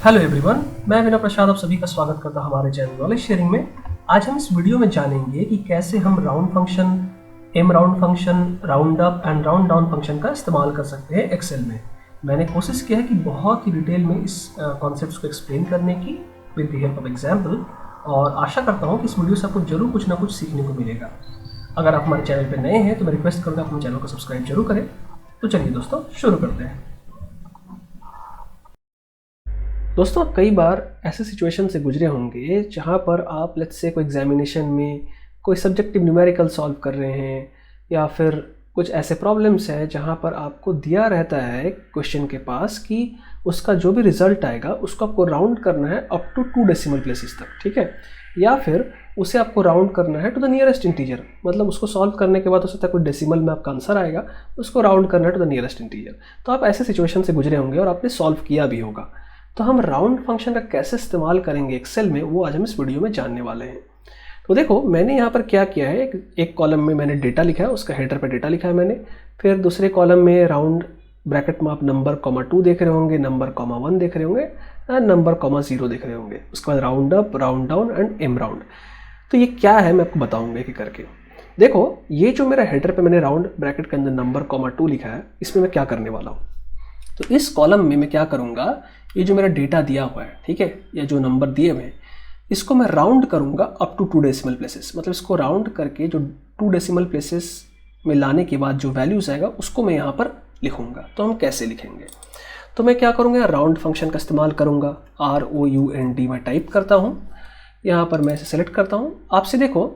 Hello everyone, मैं विनय प्रसाद आप सभी का स्वागत करता हूं हमारे चैनल नॉलेज शेयरिंग में। आज हम इस वीडियो में जानेंगे कि कैसे हम round function, M round function, round up and round down function का इस्तेमाल कर सकते हैं एक्सेल में। मैंने कोशिश किया है कि बहुत ही डिटेल में इस कॉन्सेप्ट्स को एक्सप्लेन करने की with the help of example, और आशा करता हूँ कि इस वीडियो से आपको जरूर कुछ ना कुछ सीखने को मिलेगा। अगर आप हमारे चैनल पर नए हैं तो मैं रिक्वेस्ट करूँगा आप हमारे चैनल को सब्सक्राइब जरूर करें। तो चलिए दोस्तों शुरू करते हैं। दोस्तों, आप कई बार ऐसे सिचुएशन से गुजरे होंगे जहाँ पर आप लेट्स से कोई एग्जामिनेशन में कोई सब्जेक्टिव न्यूमेरिकल सॉल्व कर रहे हैं, या फिर कुछ ऐसे प्रॉब्लम्स हैं जहाँ पर आपको दिया रहता है क्वेश्चन के पास कि उसका जो भी रिजल्ट आएगा उसको आपको राउंड करना है अप टू 2 डेसिमल प्लेसेस तक, ठीक है। या फिर उसे आपको राउंड करना है टू द नियरेस्ट इंटीजर, मतलब उसको सॉल्व करने के बाद हो सकता है कोई डेसिमल में आपका आंसर आएगा, उसको राउंड करना है टू द नियरेस्ट इंटीजर। तो आप ऐसे सिचुएशन से गुजरे होंगे और आपने सॉल्व किया भी होगा। तो हम राउंड फंक्शन का कैसे इस्तेमाल करेंगे एक्सेल में, वो आज हम इस वीडियो में जानने वाले हैं। तो देखो, मैंने यहाँ पर क्या किया है, एक कॉलम में मैंने डेटा लिखा है, उसका हेडर पे डेटा लिखा है मैंने। फिर दूसरे कॉलम में राउंड ब्रैकेट में आप नंबर कॉमा 2 देख रहे होंगे, नंबर कॉमा 1 देख रहे होंगे, एंड नंबर कॉमा 0 देख रहे होंगे। उसके बाद round up, round down and M round. तो ये क्या है मैं आपको बताऊंगा एक करके। देखो, ये जो मेरा हेडर पे मैंने राउंड ब्रैकेट के अंदर नंबर कॉमा 2 लिखा है, इसमें मैं क्या करने वाला हूँ। तो इस कॉलम में मैं क्या करूँगा, ये जो मेरा डेटा दिया हुआ है, ठीक है, या जो नंबर दिए हुए हैं, इसको मैं राउंड करूँगा अप टू 2 डेसिमल प्लेसेस। मतलब इसको राउंड करके जो 2 डेसिमल प्लेसेस में लाने के बाद जो वैल्यूज़ आएगा उसको मैं यहाँ पर लिखूँगा। तो हम कैसे लिखेंगे, तो मैं क्या करूँगा, राउंड फंक्शन का इस्तेमाल करूँगा। ROUND मैं टाइप करता हूँ, यहाँ पर मैं इसे सेलेक्ट करता हूँ। आपसे देखो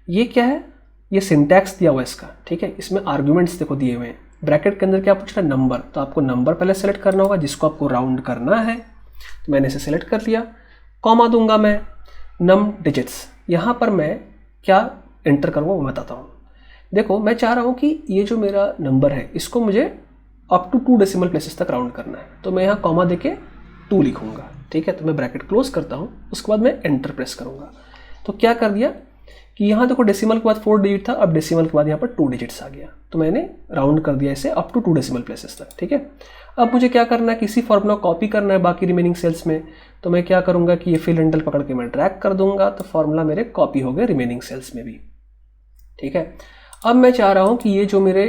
ये क्या है, ये सिंटैक्स दिया हुआ है इसका, ठीक है। इसमें आर्ग्यूमेंट्स देखो दिए हुए हैं। ब्रैकेट के अंदर क्या पूछ रहा है, नंबर, तो आपको नंबर पहले सेलेक्ट करना होगा जिसको आपको राउंड करना है। तो मैंने इसे सेलेक्ट कर लिया। कॉमा दूंगा मैं, नम डिजिट्स। यहाँ पर मैं क्या एंटर करूँगा वो बताता हूँ। देखो, मैं चाह रहा हूँ कि ये जो मेरा नंबर है इसको मुझे अप टू 2 डेसिमल प्लेसेस तक राउंड करना है। तो मैं यहाँ कॉमा देके 2 लिखूँगा, ठीक है। तो मैं ब्रैकेट क्लोज करता हूँ, उसके बाद मैं एंटर प्रेस करूँगा। तो क्या कर दिया कि यहाँ देखो डेसिमल के बाद 4 डिजिट था, अब डेसिमल के बाद यहाँ पर 2 डिजिट्स आ गया। तो मैंने राउंड कर दिया इसे अप टू 2 डेसिमल प्लेसेस तक, ठीक है। अब मुझे क्या करना है, किसी फॉर्मूला कॉपी करना है बाकी रिमेनिंग सेल्स में। तो मैं क्या करूँगा कि ये फिल हैंडल पकड़ के मैं ड्रैग कर दूंगा, तो फॉर्मूला मेरे कॉपी हो गए रिमेनिंग सेल्स में भी, ठीक है। अब मैं चाह रहा हूँ कि ये जो मेरे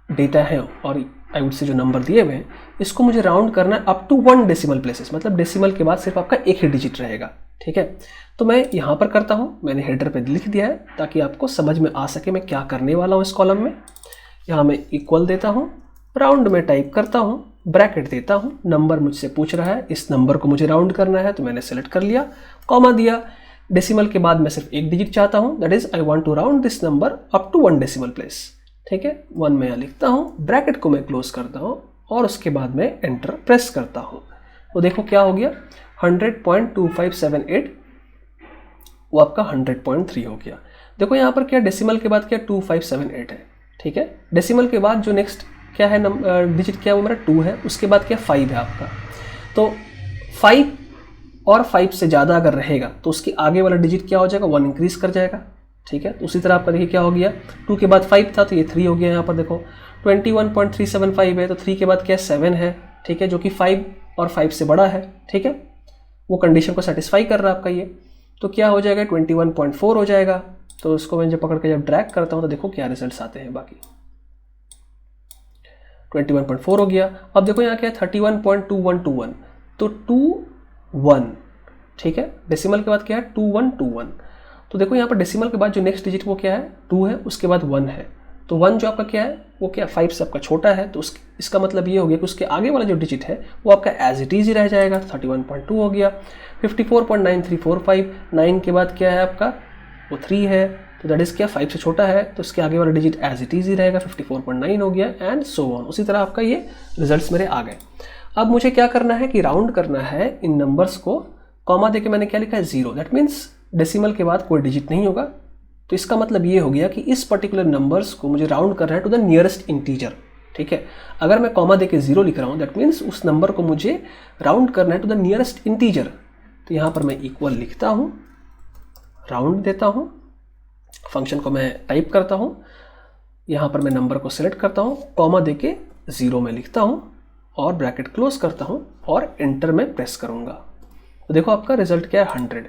डेटा है और आई वुड से जो नंबर दिए हुए हैं, इसको मुझे राउंड करना है अप टू 1 डेसिमल प्लेसेस, मतलब डेसिमल के बाद सिर्फ आपका एक ही डिजिट रहेगा, ठीक है। तो मैं यहाँ पर करता हूँ, मैंने हेडर पे लिख दिया है ताकि आपको समझ में आ सके मैं क्या करने वाला हूँ इस कॉलम में। यहाँ मैं इक्वल देता हूँ, राउंड में टाइप करता हूँ, ब्रैकेट देता हूँ, नंबर मुझसे पूछ रहा है, इस नंबर को मुझे राउंड करना है तो मैंने सेलेक्ट कर लिया, कॉमा दिया। डेसिमल के बाद मैं सिर्फ एक डिजिट चाहता हूँ, that is I want to round this number up to 1 decimal place, ठीक है। 1 में यहाँ लिखता हूँ, ब्रैकेट को मैं क्लोज करता हूँ और उसके बाद मैं एंटर प्रेस करता हूँ। तो देखो क्या हो गया, 100.2578 वो आपका 100.3 हो गया। देखो यहाँ पर क्या डेसिमल के बाद क्या 2578 है, ठीक है। डेसिमल के बाद जो नेक्स्ट क्या है डिजिट क्या है, वो मेरा 2 है। उसके बाद क्या 5 है आपका। तो 5 और 5 से ज़्यादा अगर रहेगा तो उसके आगे वाला डिजिट क्या हो जाएगा, 1 इंक्रीज कर जाएगा, ठीक है। तो उसी तरह आपका देखिए क्या हो गया, 2 के बाद 5 था तो ये 3 हो गया। यहाँ पर देखो 21.375 है तो 3 के बाद क्या 7 है, ठीक है, जो कि 5 और 5 से बड़ा है, ठीक है। वो कंडीशन को सेटिस्फाई कर रहा है आपका ये। तो क्या हो जाएगा, 21.4 हो जाएगा। तो इसको मैं जब पकड़ के जब ड्रैग करता हूँ तो देखो क्या रिजल्ट्स आते हैं, बाकी 21.4 हो गया। अब देखो यहाँ क्या है, 31.2121, तो 21, ठीक है। डेसिमल के बाद क्या है 2121। तो देखो यहाँ पर डेसिमल के बाद जो नेक्स्ट डिजिट वो क्या है, 2 है, उसके बाद 1 है। तो 1 जो आपका क्या है, वो क्या 5 से आपका छोटा है, तो इसका मतलब ये हो गया कि उसके आगे वाला जो डिजिट है वो आपका एज इट इज ही रह जाएगा। 31.2 हो गया। 54.9345, 9 के बाद क्या है आपका, वो 3 है, तो दैट इज क्या 5 से छोटा है, तो उसके आगे वाला डिजिट एज इट इज ही रहेगा, 54.9 हो गया, एंड सो ऑन। उसी तरह आपका ये रिजल्ट्स मेरे आ गए। अब मुझे क्या करना है कि राउंड करना है इन नंबर्स को। कॉमा देके मैंने क्या लिखा है, 0, दैट मीन्स डेसिमल के बाद कोई डिजिट नहीं होगा। तो इसका मतलब ये हो गया कि इस पर्टिकुलर नंबर्स को मुझे राउंड करना है टू द नियरेस्ट इंटीजर, ठीक है। अगर मैं कॉमा देके 0 लिख रहा हूँ, दैट मीन्स उस नंबर को मुझे राउंड करना है टू द नियरेस्ट इंटीजर। तो यहाँ पर मैं इक्वल लिखता हूँ, राउंड देता हूँ, फंक्शन को मैं टाइप करता हूँ, यहाँ पर मैं नंबर को सिलेक्ट करता हूँ, कॉमा देके 0 में लिखता हूँ और ब्रैकेट क्लोज करता हूँ और एंटर में प्रेस करूँगा। तो देखो आपका रिजल्ट क्या है 100।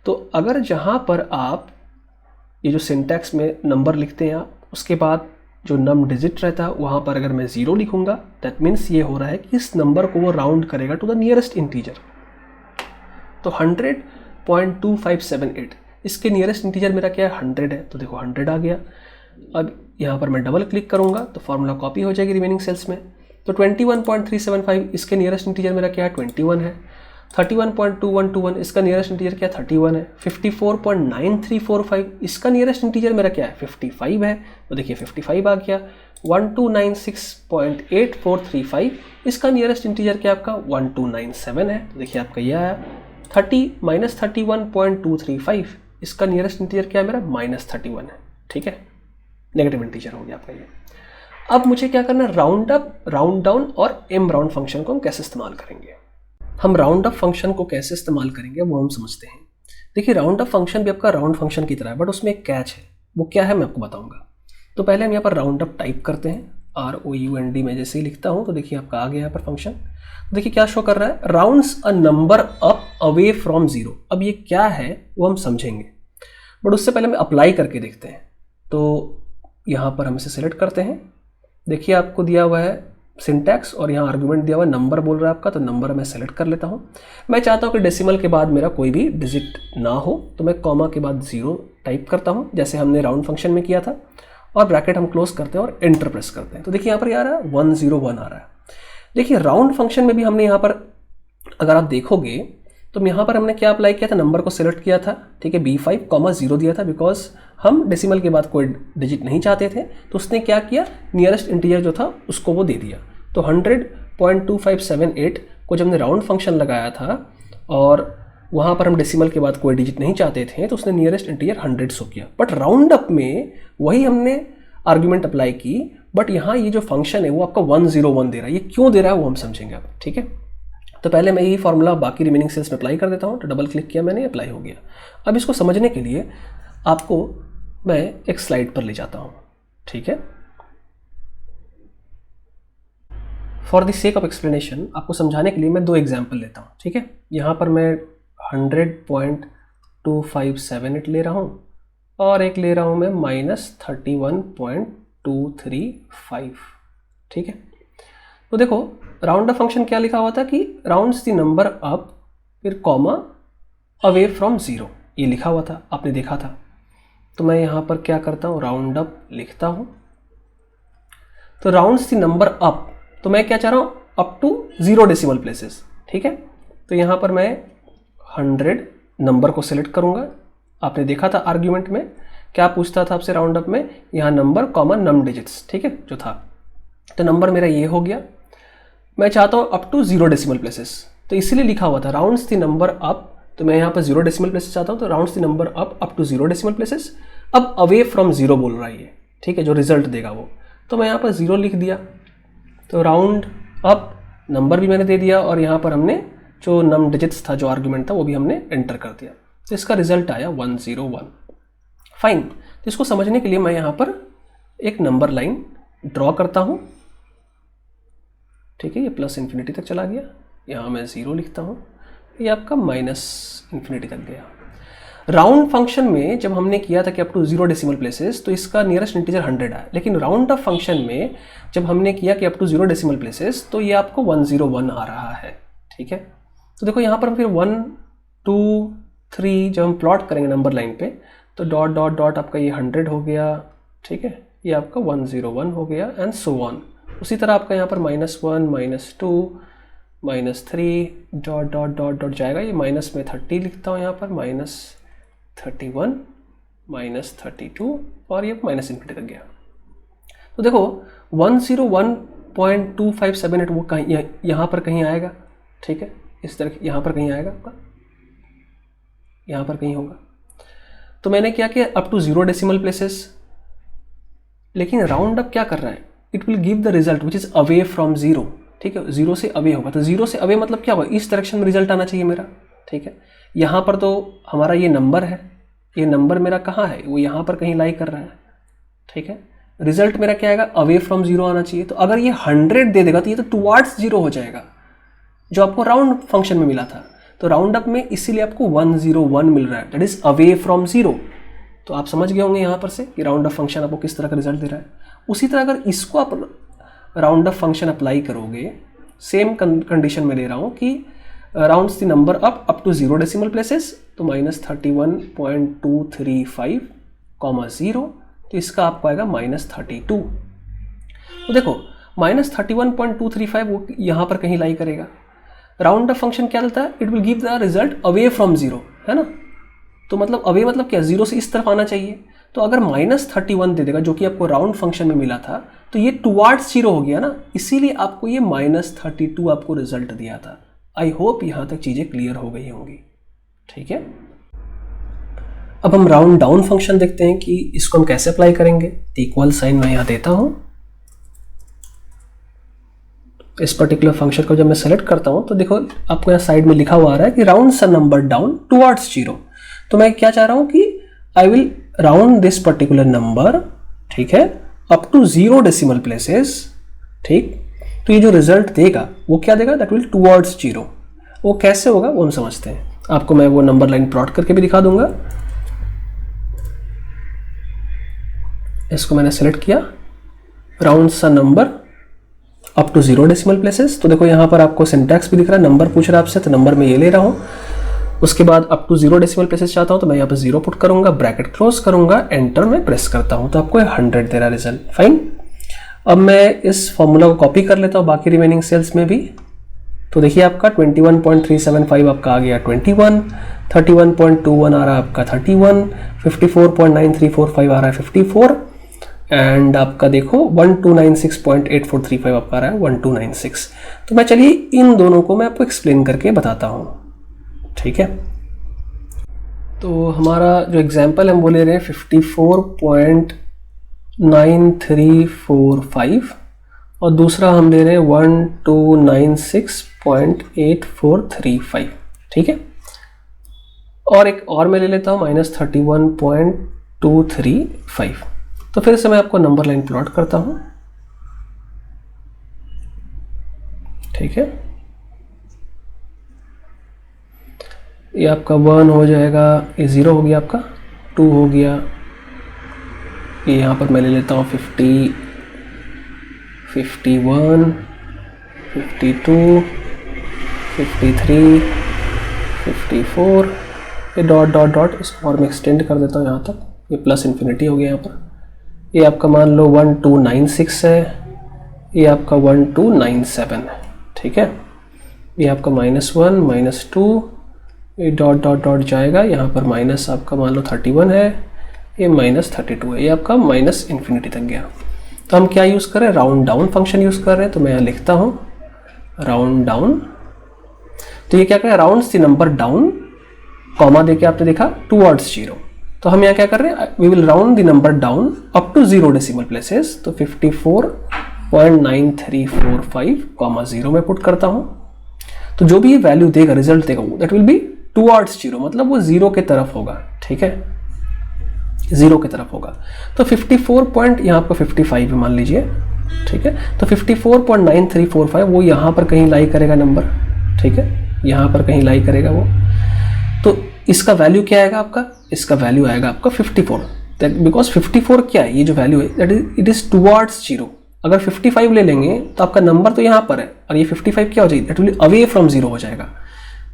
तो अगर जहाँ पर आप ये जो सिंटैक्स में नंबर लिखते हैं आप, उसके बाद जो नम डिजिट रहता है वहाँ पर अगर मैं 0 लिखूँगा, दैट मीन्स ये हो रहा है कि इस नंबर को वो राउंड करेगा टू द नियरेस्ट इंटीजर। तो 100.2578 इसके नियरेस्ट इंटीजर मेरा क्या है 100 है, तो देखो 100 आ गया। अब यहाँ पर मैं डबल क्लिक करूँगा तो फार्मूला कॉपी हो जाएगी रिमेनिंग सेल्स में। तो 21.375 इसके नियरेस्ट इंटीजर मेरा क्या है 21 है। 31.2121 इसका नियरेस्ट इंटीजर क्या 31 है। 54.9345 इसका नियरेस्ट इंटीजर मेरा क्या है 55 है, तो देखिए 55 आ गया। 1296.8435 इसका नियरेस्ट इंटीजर क्या आपका 1297 है, तो देखिए आपका यह आया। 31.235 इसका नियरेस्ट इंटीजर क्या है मेरा -31 है, ठीक है, नेगेटिव इंटीजर हो गया आपका ये। अब मुझे क्या करना है, राउंड अप, राउंड डाउन और एम राउंड फंक्शन को हम कैसे इस्तेमाल करेंगे। हम राउंड अप फंक्शन को कैसे इस्तेमाल करेंगे वो हम समझते हैं। देखिए राउंड अप फंक्शन भी आपका राउंड फंक्शन की तरह है, बट उसमें एक कैच है। वो क्या है मैं आपको बताऊंगा। तो पहले हम यहाँ पर राउंड अप टाइप करते हैं, ROUND में जैसे ही लिखता हूँ तो देखिए आपका आ गया यहाँ पर फंक्शन। देखिए क्या शो कर रहा है, rounds a number up away from 0। अब ये क्या है वो हम समझेंगे, बट उससे पहले हम अप्लाई करके देखते हैं। तो यहाँ पर हम इसे सेलेक्ट करते हैं। देखिए आपको दिया हुआ है सिंटैक्स और यहाँ आर्गुमेंट दिया हुआ है, नंबर बोल रहा है आपका, तो नंबर मैं सेलेक्ट कर लेता हूँ। मैं चाहता हूँ कि डेसिमल के बाद मेरा कोई भी डिजिट ना हो, तो मैं कॉमा के बाद 0 टाइप करता हूँ जैसे हमने राउंड फंक्शन में किया था, और ब्रैकेट हम क्लोज करते हैं और एंटर प्रेस करते हैं। तो देखिए यहाँ पर आ रहा है 101 आ रहा है। देखिए राउंड फंक्शन में भी हमने यहाँ पर अगर आप देखोगे तो यहाँ पर हमने क्या अप्लाई किया था, नंबर को सिलेक्ट किया था, ठीक है, B5, 0 दिया था, बिकॉज हम डेसिमल के बाद कोई डिजिट नहीं चाहते थे। तो उसने क्या किया, नियरेस्ट इंटीजर जो था उसको वो दे दिया। तो 100.2578 को जब हमने राउंड फंक्शन लगाया था और वहाँ पर हम डेसिमल के बाद कोई डिजिट नहीं चाहते थे, तो उसने नियरेस्ट इंटीजर 100 शो किया। बट राउंड अप में वही हमने आर्ग्यूमेंट अप्लाई की, बट यहाँ ये जो फंक्शन है वो आपका 101 दे रहा है। ये क्यों दे रहा है वो हम समझेंगे अब, ठीक है। तो पहले मैं यही फॉर्मूला बाकी रिमेनिंग सेल्स में अप्लाई कर देता हूँ। तो डबल क्लिक किया मैंने, अप्लाई हो गया। अब इसको समझने के लिए आपको मैं एक स्लाइड पर ले जाता हूँ, ठीक है। For the sake of explanation आपको समझाने के लिए मैं 2 एग्जाम्पल लेता हूँ, ठीक है। यहाँ पर मैं 100.2578 ले रहा हूँ और एक ले रहा हूँ मैं -31.235, ठीक है। तो देखो राउंड अप फंक्शन क्या लिखा हुआ था कि राउंड्स द नंबर अप, फिर कॉमा अवे फ्रॉम 0, ये लिखा हुआ था, आपने देखा था। तो मैं यहाँ पर क्या करता हूँ, राउंड अप लिखता हूँ। तो राउंड्स द नंबर अप, तो मैं क्या चाह रहा हूँ, अप टू 0 डेसिमल प्लेसेस, ठीक है। तो यहाँ पर मैं 100 नंबर को सिलेक्ट करूँगा। आपने देखा था आर्ग्यूमेंट में क्या पूछता था आपसे राउंड अप में, यहाँ नंबर कॉमा नम डिजिट्स, ठीक है, जो था। तो नंबर मेरा ये हो गया। मैं चाहता हूँ अप टू 0 डेसिमल प्लेसेस, तो इसीलिए लिखा हुआ था राउंड्स द नंबर अप। तो मैं यहाँ पर 0 डेसिमल प्लेसेस चाहता हूँ, तो rounds the number up to 0 decimal places. अब अवे फ्रॉम 0 बोल रहा है ये, ठीक है, जो रिजल्ट देगा वो। तो मैं यहाँ पर 0 लिख दिया। तो राउंड अप नंबर भी मैंने दे दिया और यहाँ पर हमने जो नम डिजिट्स था, जो आर्ग्यूमेंट था, वो भी हमने एंटर कर दिया। तो इसका रिजल्ट आया 101। फाइन। तो इसको समझने के लिए मैं यहाँ पर एक नंबर लाइन ड्रॉ करता हूँ, ठीक है। ये प्लस इन्फिनिटी तक चला गया, यहाँ मैं 0 लिखता हूँ, ये आपका -∞ तक गया। राउंड फंक्शन में जब हमने किया था कि अप टू 0 डेसिमल प्लेसेस, तो इसका नियरेस्ट इंटीजर 100 आया। लेकिन राउंड अप फंक्शन में जब हमने किया कि अप टू 0 डेसिमल प्लेसेस, तो ये आपको 101 आ रहा है, ठीक है। तो देखो यहाँ पर फिर 1 2 3 जब हम प्लॉट करेंगे नंबर लाइन पे, तो डॉट डॉट डॉट आपका ये 100 हो गया, ठीक है, ये आपका 101 हो गया, एंड सो ऑन। उसी तरह आपका यहाँ पर -1 -2 -3 डॉट डॉट डॉट डॉट जाएगा। ये माइनस में 30 लिखता हूँ यहाँ पर, -31 -32 और ये -∞ तक गया। तो देखो 101.2578 वो कहीं यहाँ पर कहीं आएगा, ठीक है, इस तरह यहाँ पर कहीं आएगा आपका, यहाँ पर कहीं होगा। तो मैंने क्या किया, अप टू 0 डेसिमल प्लेसेस। लेकिन राउंड अप क्या कर रहा है, it will give the result which is away from 0, ठीक है, 0 से अवे होगा। तो 0 से अवे मतलब क्या होगा, इस डायरेक्शन में रिजल्ट आना चाहिए मेरा, ठीक है। यहाँ पर तो हमारा ये नंबर है, ये नंबर मेरा कहाँ है, वो यहाँ पर कहीं लाई कर रहा है, ठीक है। रिजल्ट मेरा क्या आएगा, अवे फ्रॉम जीरो आना चाहिए। तो अगर ये 100 दे देगा तो ये तो टुवार्ड्स जीरो हो जाएगा, जो आपको राउंड फंक्शन में मिला था। तो राउंड अप में इसीलिए आपको 101 मिल रहा है, that is away from zero. तो आप समझ गए होंगे यहाँ पर से कि राउंड अप फंक्शन आपको किस तरह का रिजल्ट दे रहा है। उसी तरह अगर इसको आप राउंड अप फंक्शन अप्लाई करोगे, सेम कंडीशन में ले रहा हूँ कि rounds the number up to 0 decimal places, तो -31.235, 0, तो इसका आपको आएगा -32। तो देखो -31.235 वो यहाँ पर कहीं लाई करेगा। राउंड अप फंक्शन क्या देता है, it will give the result away from zero, है ना। तो मतलब अवे मतलब क्या, जीरो से इस तरफ आना चाहिए। तो अगर -31 दे देगा जो कि आपको राउंड फंक्शन में मिला था, तो ये टुवार्ड्स जीरो हो गया ना, इसीलिए आपको ये -32 आपको रिजल्ट दिया था। आई होप यहाँ तक चीज़ें क्लियर हो गई होंगी, ठीक है। अब हम राउंड डाउन फंक्शन देखते हैं कि इसको हम कैसे अप्लाई करेंगे। इक्वल साइन मैं यहाँ देता हूँ। इस पर्टिकुलर फंक्शन को जब मैं सेलेक्ट करता हूँ तो देखो आपको यहाँ साइड में लिखा हुआ आ रहा है कि राउंड सम नंबर डाउन टुवार्ड्स जीरो। तो मैं क्या चाह रहा हूँ कि I will round this particular number, ठीक है, अप टू 0 डेसिमल प्लेसेस, ठीक। तो ये जो रिजल्ट देगा वो क्या देगा, दैट विल टुवार्ड्स जीरो। वो कैसे होगा वो हम समझते हैं। आपको मैं वो नंबर लाइन प्लॉट करके भी दिखा दूंगा। इसको मैंने सेलेक्ट किया, राउंड सा number up to 0 decimal places. तो देखो यहाँ पर आपको सिंटैक्स भी दिख रहा है, नंबर पूछ रहा है आपसे, तो नंबर मैं ये ले रहा हूँ। उसके बाद अप टू 0 डेसिमल प्लेसेस चाहता हूँ तो मैं यहाँ पर 0 पुट करूंगा, ब्रैकेट क्लोज करूंगा, एंटर में प्रेस करता हूँ, तो आपको 100 दे रहा रिजल्ट। फाइन। अब मैं इस फॉर्मूला को कॉपी कर लेता हूँ बाकी रिमेनिंग सेल्स में भी। तो देखिए आपका 21.375 आपका आ गया 21, 31.21 आ रहा है आपका 31, 54.9345 आ रहा है 54, एंड आपका देखो 1296.8435 आपका आ रहा है 1296। तो मैं चलिए इन दोनों को मैं आपको एक्सप्लेन करके बताता हूँ, ठीक है। तो हमारा जो एग्जाम्पल हम वो ले रहे हैं 54.9345 और दूसरा हम ले रहे हैं 1296.8435, ठीक है। और एक और मैं ले लेता हूँ -31.235। तो फिर से मैं आपको नंबर लाइन प्लॉट करता हूँ, ठीक है। ये आपका 1 हो जाएगा, ये 0 हो गया, आपका 2 हो गया, ये यहाँ पर मैं ले लेता हूँ 50, 51, 52, 53, 54, ये डॉट डॉट डॉट इसको और मैं एक्सटेंड कर देता हूँ यहाँ तक, ये प्लस इन्फिनिटी हो गया यहाँ पर। ये आपका मान लो 1296 है, ये आपका 1297 है, ठीक है। ये आपका -1, -2, ये डॉट डॉट डॉट जाएगा, यहाँ पर माइनस आपका मान लो 31 है, ये -32 है, ये आपका माइनस इन्फिनिटी तक गया। तो हम क्या यूज़ कर रहे हैं, राउंड डाउन फंक्शन यूज़ कर रहे हैं। तो मैं यहाँ लिखता हूँ राउंड डाउन। तो ये क्या करें, rounds the number down, comma देके आपने देखा टुवर्ड्स जीरो। तो हम यहाँ क्या कर रहे हैं, we will round the number down up to 0 decimal places. तो 54.9345, 0 में पुट करता हूँ। तो जो भी ये वैल्यू देगा, रिजल्ट देगा, that will be towards zero, मतलब वो 0 के तरफ होगा, ठीक है, 0 की तरफ होगा। तो 54 यहाँ पर 55 मान लीजिए, ठीक है। तो 54.9345 वो यहाँ पर कहीं लाई करेगा नंबर, ठीक है, यहाँ पर कहीं लाई करेगा वो। तो इसका वैल्यू क्या आएगा आपका, इसका वैल्यू आएगा आपका 54, बिकॉज 54 क्या है, ये जो वैल्यू है that is it is towards zero. अगर 55 ले लेंगे तो आपका नंबर तो यहाँ पर है और ये 55 क्या हो जाएगी, that will away from zero हो जाएगा,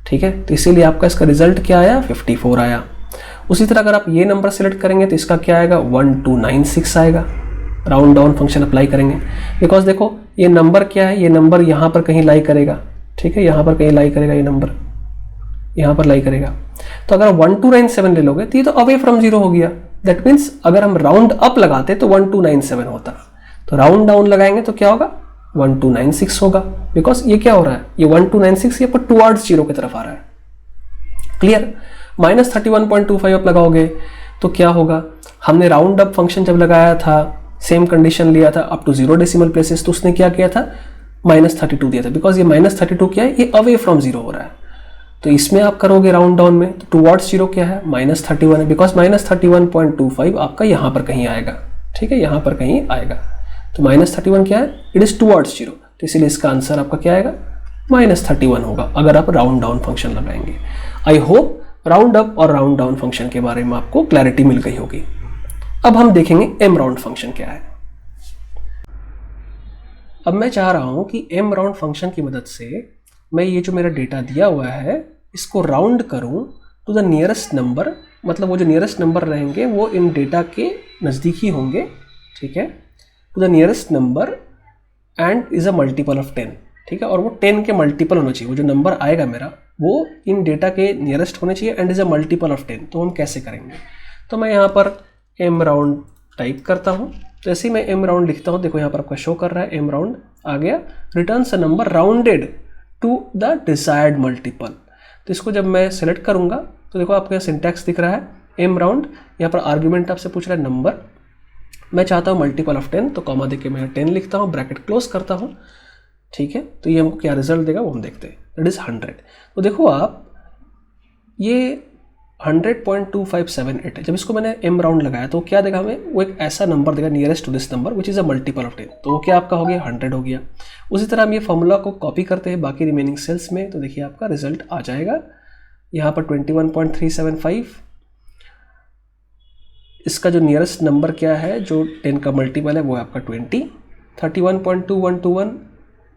ठीक है। तो इसीलिए आपका इसका रिजल्ट क्या आया, 54 आया। उसी तरह अगर आप ये नंबर सेलेक्ट करेंगे तो इसका क्या आएगा, 1296 आएगा। राउंड डाउन फंक्शन अप्लाई करेंगे, बिकॉज देखो ये नंबर क्या है, ये नंबर यहाँ पर कहीं लाई करेगा, ठीक है, यहाँ पर कहीं लाई करेगा, ये नंबर यहाँ पर लाई करेगा। तो अगर 1297 ले लोगे तो ये तो अवे फ्रॉम जीरो हो गया। दैट मीन्स अगर हम राउंड अप लगाते तो 1297 होता, तो राउंड डाउन लगाएंगे तो क्या होगा, 1296 होगा। बिकॉज ये क्या हो रहा है, ये 1296 ये पर टुवर्ड्स जीरो की तरफ आ रहा है। क्लियर। -31.25 आप लगाओगे तो क्या होगा, हमने राउंड अप फंक्शन जब लगाया था, सेम कंडीशन लिया था अप टू 0 डेसिमल प्लेसेस, तो उसने क्या किया था, -32 दिया था। बिकॉज ये -32 क्या है, ये अवे फ्रॉम जीरो हो रहा है। तो इसमें आप करोगे राउंड डाउन में तो टुवर्ड्स जीरो क्या है, -31 है, बिकॉज -31.25 आपका यहाँ पर कहीं आएगा, ठीक है, यहाँ पर कहीं आएगा। तो -31 क्या है, इट इज़ टुवर्ड्स 0, तो इसीलिए इसका आंसर आपका क्या आएगा, -31 होगा अगर आप राउंड डाउन फंक्शन लगाएंगे। आई होप राउंड अप और राउंड डाउन फंक्शन के बारे में आपको क्लैरिटी मिल गई होगी। अब हम देखेंगे एम राउंड फंक्शन क्या है। अब मैं चाह रहा हूं कि एम राउंड फंक्शन की मदद से मैं ये जो मेरा डेटा दिया हुआ है इसको राउंड करूं टू द नियरेस्ट नंबर, मतलब वो जो नियरेस्ट नंबर रहेंगे वो इन डेटा के नज़दीक ही होंगे, ठीक है, to the nearest number and is a multiple of 10, ठीक है, और वो 10 के मल्टीपल होना चाहिए, वो जो नंबर आएगा मेरा वो इन डेटा के नियरेस्ट होने चाहिए and is a multiple of 10। तो हम कैसे करेंगे, तो मैं यहाँ पर एम राउंड टाइप करता हूँ। जैसे ही मैं एम राउंड लिखता हूँ, देखो यहाँ पर आपका शो कर रहा है एम राउंड आ गया, returns a number rounded to the desired multiple. तो इसको जब मैं सेलेक्ट करूँगा तो देखो आपको यहाँ सिंटैक्स दिख रहा है एम राउंड, यहाँ पर आर्ग्यूमेंट आपसे पूछ रहा है नंबर, मैं चाहता हूँ मल्टीपल ऑफ 10, तो कॉमा देके मैं 10 लिखता हूँ, ब्रैकेट क्लोज करता हूँ, ठीक है। तो ये हमको क्या रिजल्ट देगा वो हम देखते हैं, दैट इज़ 100। तो देखो आप ये 100.2578 है। जब इसको मैंने एम राउंड लगाया तो क्या देगा हमें, वो एक ऐसा नंबर देगा nearest to this number which is a multiple of 10, तो वो क्या आपका हो गया 100 हो गया। उसी तरह हम ये फॉर्मूला को कॉपी करते हैं बाकी रिमेनिंग सेल्स में, तो देखिए आपका रिजल्ट आ जाएगा यहाँ पर 21.375। इसका जो नियरेस्ट नंबर क्या है जो 10 का मल्टीपल है वो है आपका 20, 31.2121,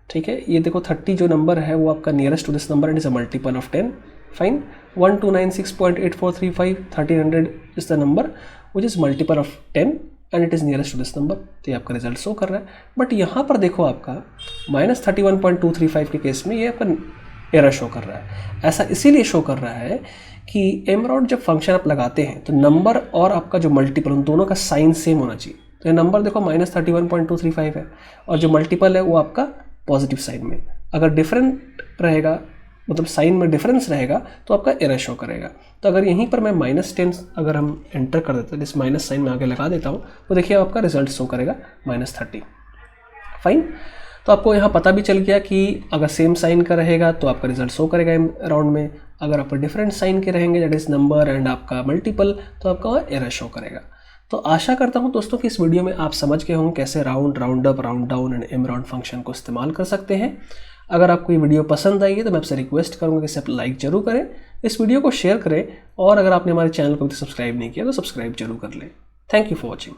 ठीक है। ये देखो 30 जो नंबर है वो आपका nearest to this number and is a multiple of 10, fine. 1296.8435, 1300 is the number which is multiple of 10 and it is nearest to this number, तो ये आपका रिजल्ट शो कर रहा है। बट यहाँ पर देखो आपका -31.235 के केस में ये आपका एरर शो कर रहा है। ऐसा इसीलिए शो कर रहा है कि एम राउंड जब फंक्शन आप लगाते हैं तो नंबर और आपका जो मल्टीपल उन दोनों का साइन सेम होना चाहिए। तो ये नंबर देखो -31.235 है और जो मल्टीपल है वो आपका पॉजिटिव साइन में, अगर डिफरेंट रहेगा मतलब साइन में डिफरेंस रहेगा तो आपका एरर शो करेगा। तो अगर यहीं पर मैं -10 अगर हम एंटर कर देते हैं, इस माइनस साइन में आगे लगा देता हूँ, तो देखिए आपका रिजल्ट शो करेगा -30, फाइन। तो आपको यहाँ पता भी चल गया कि अगर सेम साइन का रहेगा तो आपका रिजल्ट शो करेगा इन राउंड में, अगर आपका डिफरेंट साइन के रहेंगे दैट इज़ नंबर एंड आपका मल्टीपल तो आपका एरर शो करेगा। तो आशा करता हूँ दोस्तों कि इस वीडियो में आप समझ गए होंगे कैसे round, round up, round down and M round function को इस्तेमाल कर सकते हैं। अगर आपको ये वीडियो पसंद आएगी तो मैं आपसे रिक्वेस्ट करूँगा कि इसे आप लाइक जरूर करें, इस वीडियो को शेयर करें और अगर आपने हमारे चैनल को भी सब्सक्राइब नहीं किया तो सब्सक्राइब जरूर कर लें। Thank you for watching.